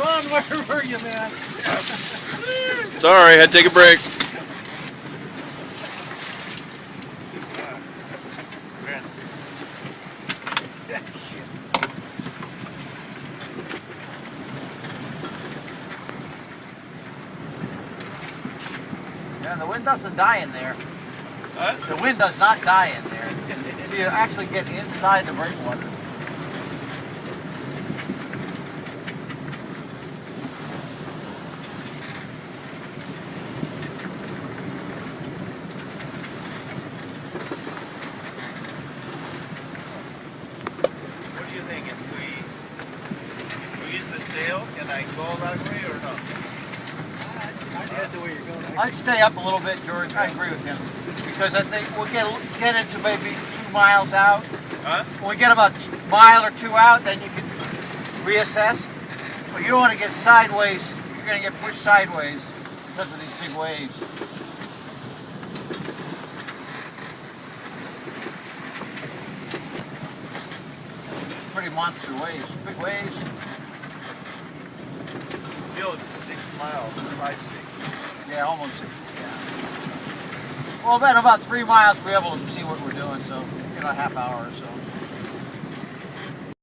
Ron, where were you, man? Sorry, had to take a break. Yeah, the wind doesn't die in there. Huh? The wind does not die in there. So you actually get inside the breakwater. What do you think? If we use the sail, can I go that way or no? I'd head the way you're going. I'd stay up a little bit, George. I agree with him. Because I think we'll get into maybe 2 miles out. Huh? When we get about a mile or 2 out, then you can reassess. But you don't want to get sideways. You're going to get pushed sideways because of these big waves. Pretty monster waves. Big waves. Still, it's 6 miles. 5, 6. Yeah, almost 6. Yeah. Well, then about 3 miles we'll be able to see what we're doing. So, a half hour or so.